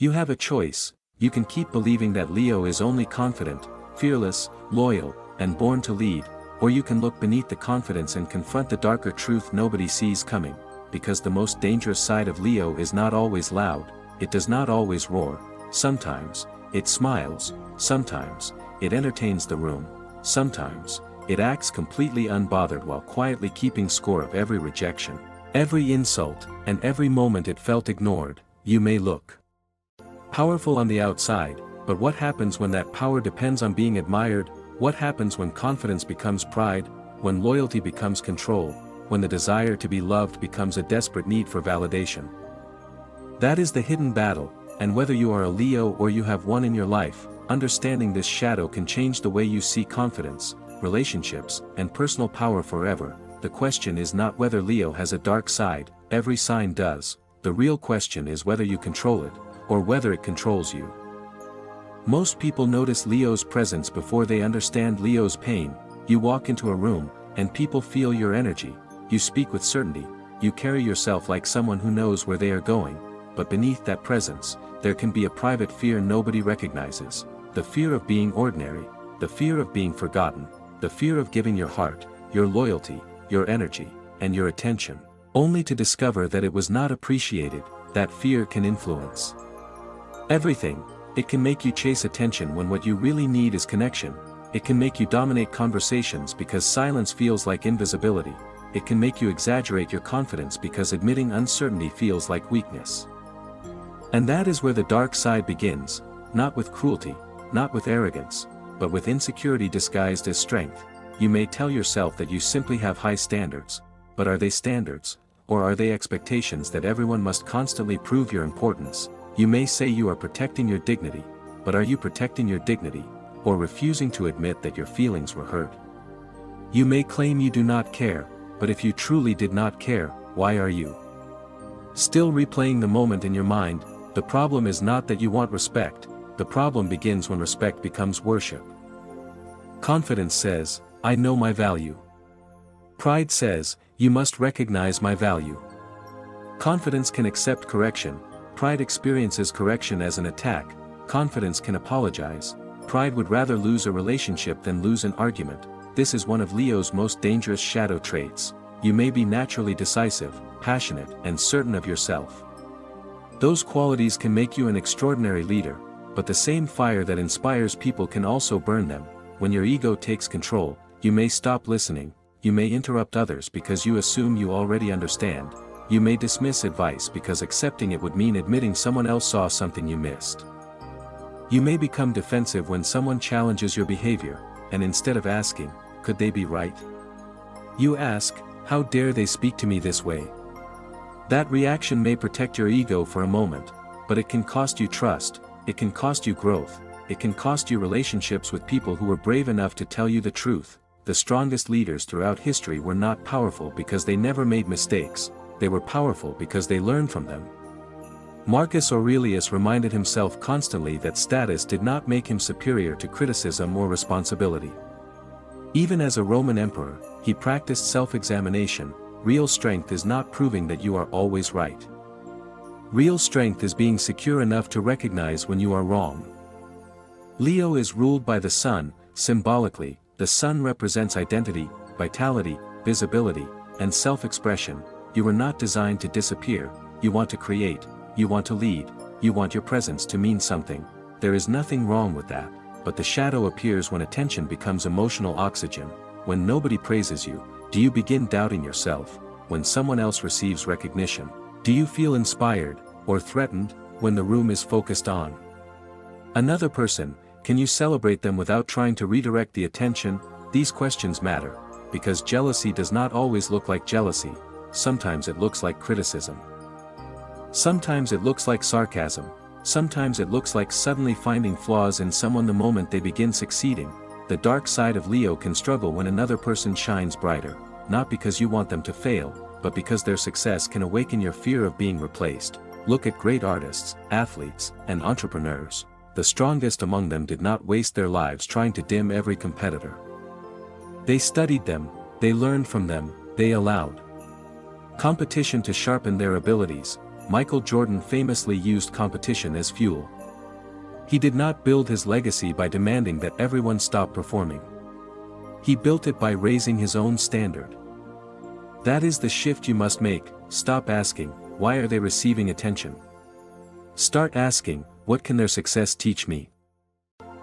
You have a choice. You can keep believing that Leo is only confident, fearless, loyal, and born to lead, or you can look beneath the confidence and confront the darker truth nobody sees coming, because the most dangerous side of Leo is not always loud, it does not always roar, sometimes, it smiles, sometimes, it entertains the room, sometimes, it acts completely unbothered while quietly keeping score of every rejection, every insult, and every moment it felt ignored. You may look powerful on the outside, but what happens when that power depends on being admired? What happens when confidence becomes pride, when loyalty becomes control, when the desire to be loved becomes a desperate need for validation? That is the hidden battle, and whether you are a Leo or you have one in your life, understanding this shadow can change the way you see confidence, relationships, and personal power forever. The question is not whether Leo has a dark side, every sign does. The real question is whether you control it, or whether it controls you. Most people notice Leo's presence before they understand Leo's pain. You walk into a room, and people feel your energy. You speak with certainty, you carry yourself like someone who knows where they are going, but beneath that presence, there can be a private fear nobody recognizes. The fear of being ordinary, the fear of being forgotten, the fear of giving your heart, your loyalty, your energy, and your attention, only to discover that it was not appreciated. That fear can influence everything. It can make you chase attention when what you really need is connection. It can make you dominate conversations because silence feels like invisibility. It can make you exaggerate your confidence because admitting uncertainty feels like weakness. And that is where the dark side begins, not with cruelty, not with arrogance, but with insecurity disguised as strength. You may tell yourself that you simply have high standards, but are they standards, or are they expectations that everyone must constantly prove your importance? You may say you are protecting your dignity, but are you protecting your dignity, or refusing to admit that your feelings were hurt? You may claim you do not care, but if you truly did not care, why are you still replaying the moment in your mind? The problem is not that you want respect, the problem begins when respect becomes worship. Confidence says, I know my value. Pride says, you must recognize my value. Confidence can accept correction. Pride experiences correction as an attack. Confidence can apologize. Pride would rather lose a relationship than lose an argument. This is one of Leo's most dangerous shadow traits. You may be naturally decisive, passionate, and certain of yourself. Those qualities can make you an extraordinary leader, but the same fire that inspires people can also burn them. When your ego takes control, you may stop listening, you may interrupt others because you assume you already understand. You may dismiss advice because accepting it would mean admitting someone else saw something you missed. You may become defensive when someone challenges your behavior, and instead of asking, could they be right? You ask, how dare they speak to me this way? That reaction may protect your ego for a moment, but it can cost you trust, it can cost you growth, it can cost you relationships with people who were brave enough to tell you the truth. The strongest leaders throughout history were not powerful because they never made mistakes. They were powerful because they learned from them. Marcus Aurelius reminded himself constantly that status did not make him superior to criticism or responsibility. Even as a Roman emperor, he practiced self-examination. Real strength is not proving that you are always right. Real strength is being secure enough to recognize when you are wrong. Leo is ruled by the sun. Symbolically, the sun represents identity, vitality, visibility, and self-expression. You were not designed to disappear. You want to create, you want to lead, you want your presence to mean something. There is nothing wrong with that, but the shadow appears when attention becomes emotional oxygen. When nobody praises you, do you begin doubting yourself? When someone else receives recognition, do you feel inspired, or threatened, when the room is focused on another person? Can you celebrate them without trying to redirect the attention? These questions matter, because jealousy does not always look like jealousy. Sometimes it looks like criticism. Sometimes it looks like sarcasm. Sometimes it looks like suddenly finding flaws in someone the moment they begin succeeding. The dark side of Leo can struggle when another person shines brighter, not because you want them to fail, but because their success can awaken your fear of being replaced. Look at great artists, athletes, and entrepreneurs. The strongest among them did not waste their lives trying to dim every competitor. They studied them, they learned from them, they allowed competition to sharpen their abilities. Michael Jordan famously used competition as fuel. He did not build his legacy by demanding that everyone stop performing. He built it by raising his own standard. That is the shift you must make. Stop asking, why are they receiving attention? Start asking, what can their success teach me?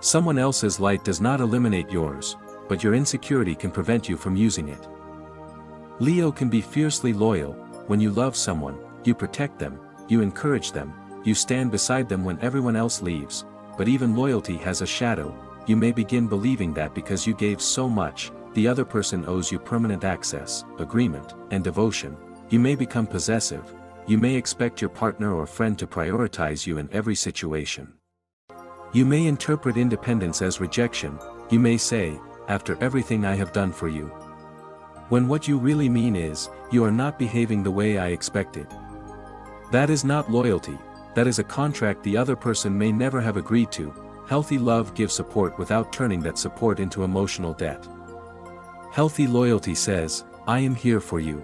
Someone else's light does not eliminate yours, but your insecurity can prevent you from using it. Leo can be fiercely loyal. When you love someone, you protect them, you encourage them, you stand beside them when everyone else leaves, but even loyalty has a shadow. You may begin believing that because you gave so much, the other person owes you permanent access, agreement, and devotion. You may become possessive. You may expect your partner or friend to prioritize you in every situation. You may interpret independence as rejection. You may say, after everything I have done for you. When what you really mean is, you are not behaving the way I expected. That is not loyalty. That is a contract the other person may never have agreed to. Healthy love gives support without turning that support into emotional debt. Healthy loyalty says, I am here for you.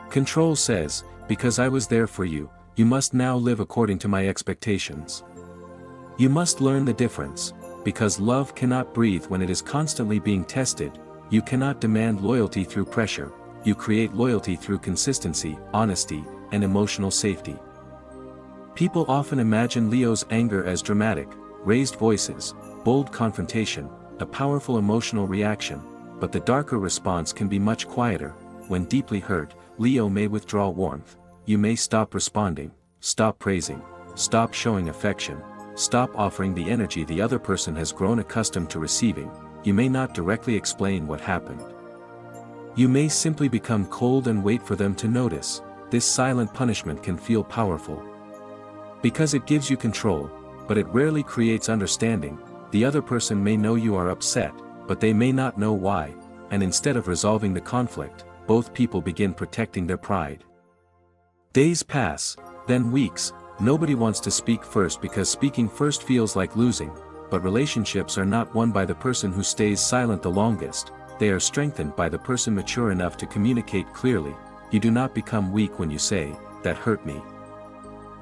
Control says, because I was there for you, you must now live according to my expectations. You must learn the difference, because love cannot breathe when it is constantly being tested. You cannot demand loyalty through pressure. You create loyalty through consistency, honesty, and emotional safety. People often imagine Leo's anger as dramatic, raised voices, bold confrontation, a powerful emotional reaction, but the darker response can be much quieter. When deeply hurt, Leo may withdraw warmth. You may stop responding, stop praising, stop showing affection, stop offering the energy the other person has grown accustomed to receiving. You may not directly explain what happened. You may simply become cold and wait for them to notice. This silent punishment can feel powerful, because it gives you control, but it rarely creates understanding. The other person may know you are upset, but they may not know why, and instead of resolving the conflict, both people begin protecting their pride. Days pass, then weeks. Nobody wants to speak first because speaking first feels like losing, but relationships are not won by the person who stays silent the longest. They are strengthened by the person mature enough to communicate clearly. You do not become weak when you say, that hurt me.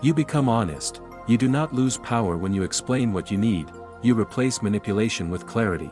You become honest. You do not lose power when you explain what you need. You replace manipulation with clarity.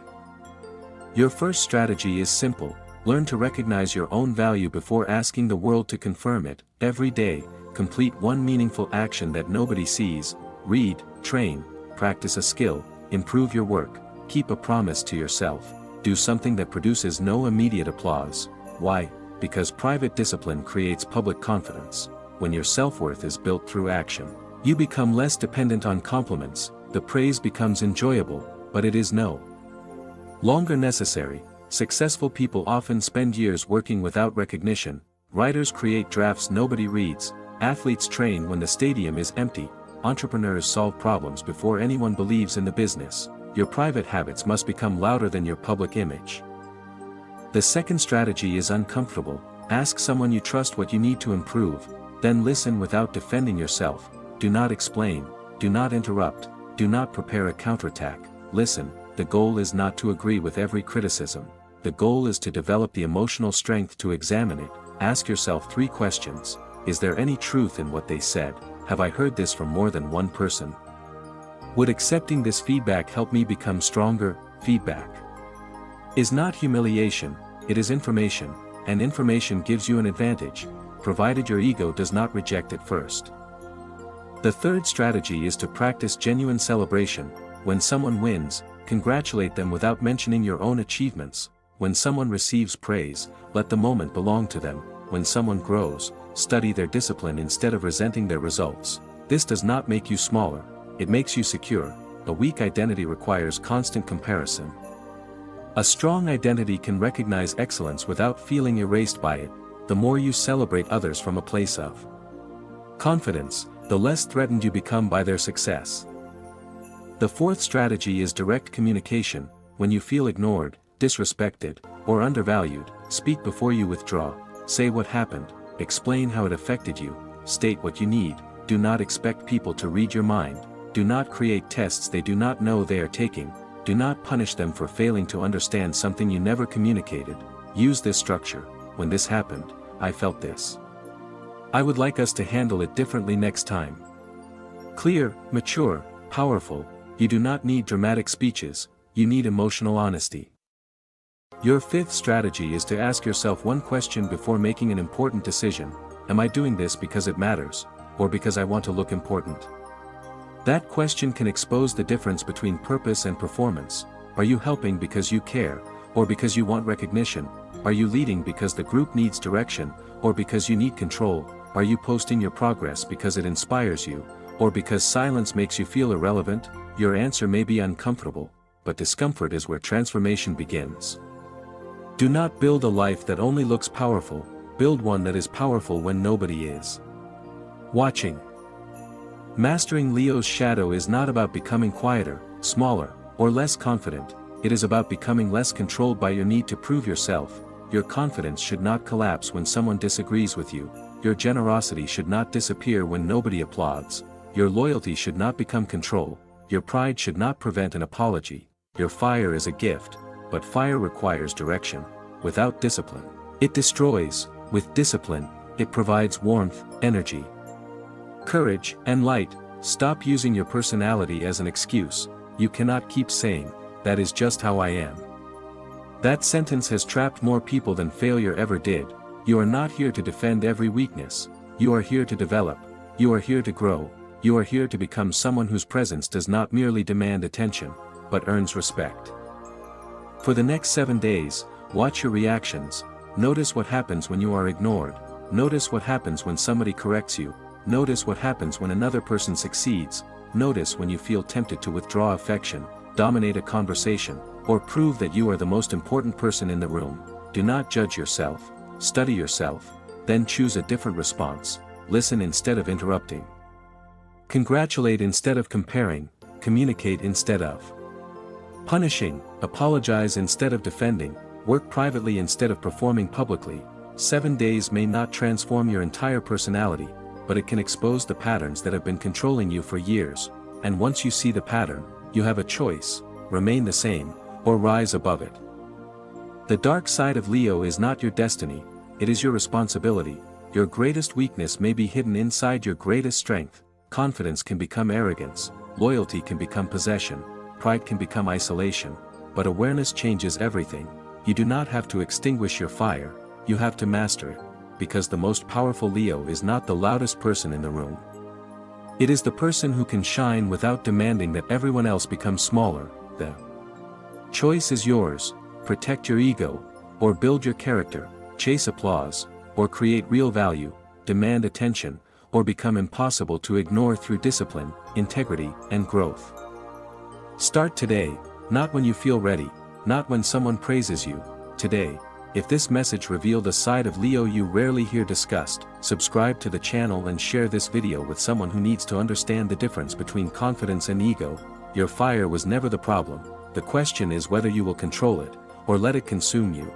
Your first strategy is simple. Learn to recognize your own value before asking the world to confirm it. Every day, complete one meaningful action that nobody sees. Read, train, practice a skill, improve your work, keep a promise to yourself. Do something that produces no immediate applause. Why? Because private discipline creates public confidence. When your self-worth is built through action, you become less dependent on compliments. The praise becomes enjoyable, but it is no longer necessary. Successful people often spend years working without recognition. Writers create drafts nobody reads. Athletes train when the stadium is empty. Entrepreneurs solve problems before anyone believes in the business. Your private habits must become louder than your public image. The second strategy is uncomfortable. Ask someone you trust what you need to improve, then listen without defending yourself. Do not explain, do not interrupt, do not prepare a counterattack. Listen. The goal is not to agree with every criticism. The goal is to develop the emotional strength to examine it. Ask yourself 3 questions. Is there any truth in what they said? Have I heard this from more than one person? Would accepting this feedback help me become stronger? Feedback is not humiliation, it is information, and information gives you an advantage, provided your ego does not reject it first. The third strategy is to practice genuine celebration. When someone wins, congratulate them without mentioning your own achievements. When someone receives praise, let the moment belong to them. When someone grows, study their discipline instead of resenting their results. This does not make you smaller, it makes you secure. A weak identity requires constant comparison. A strong identity can recognize excellence without feeling erased by it. The more you celebrate others from a place of confidence, the less threatened you become by their success. The fourth strategy is direct communication. When you feel ignored, disrespected, or undervalued, speak before you withdraw. Say what happened, explain how it affected you, state what you need. Do not expect people to read your mind. Do not create tests they do not know they are taking. Do not punish them for failing to understand something you never communicated. Use this structure. When this happened, I felt this. I would like us to handle it differently next time. Clear, mature, powerful, you do not need dramatic speeches, you need emotional honesty. Your fifth strategy is to ask yourself one question before making an important decision: am I doing this because it matters, or because I want to look important? That question can expose the difference between purpose and performance. Are you helping because you care, or because you want recognition? Are you leading because the group needs direction, or because you need control? Are you posting your progress because it inspires you, or because silence makes you feel irrelevant? Your answer may be uncomfortable, but discomfort is where transformation begins. Do not build a life that only looks powerful, build one that is powerful when nobody is watching. Mastering Leo's shadow is not about becoming quieter, smaller, or less confident. It is about becoming less controlled by your need to prove yourself. Your confidence should not collapse when someone disagrees with you. Your generosity should not disappear when nobody applauds. Your loyalty should not become control. Your pride should not prevent an apology. Your fire is a gift, but fire requires direction. Without discipline, it destroys. With discipline, it provides warmth, energy, courage, and light. Stop using your personality as an excuse. You cannot keep saying, "That is just how I am." That sentence has trapped more people than failure ever did. You are not here to defend every weakness. You are here to develop. You are here to grow. You are here to become someone whose presence does not merely demand attention, but earns respect. For the next 7 days, watch your reactions. Notice what happens when you are ignored. Notice what happens when somebody corrects you. Notice what happens when another person succeeds. Notice when you feel tempted to withdraw affection, dominate a conversation, or prove that you are the most important person in the room. Do not judge yourself. Study yourself. Then choose a different response. Listen instead of interrupting. Congratulate instead of comparing. Communicate instead of punishing. Apologize instead of defending. Work privately instead of performing publicly. 7 days may not transform your entire personality, but it can expose the patterns that have been controlling you for years. And once you see the pattern, you have a choice: remain the same, or rise above it. The dark side of Leo is not your destiny, it is your responsibility. Your greatest weakness may be hidden inside your greatest strength. Confidence can become arrogance, loyalty can become possession, pride can become isolation, but awareness changes everything. You do not have to extinguish your fire, you have to master it, because the most powerful Leo is not the loudest person in the room. It is the person who can shine without demanding that everyone else become smaller. The choice is yours: protect your ego, or build your character, chase applause, or create real value, demand attention, or become impossible to ignore through discipline, integrity, and growth. Start today, not when you feel ready, not when someone praises you. Today. If this message revealed a side of Leo you rarely hear discussed, subscribe to the channel and share this video with someone who needs to understand the difference between confidence and ego. Your fire was never the problem. The question is whether you will control it, or let it consume you.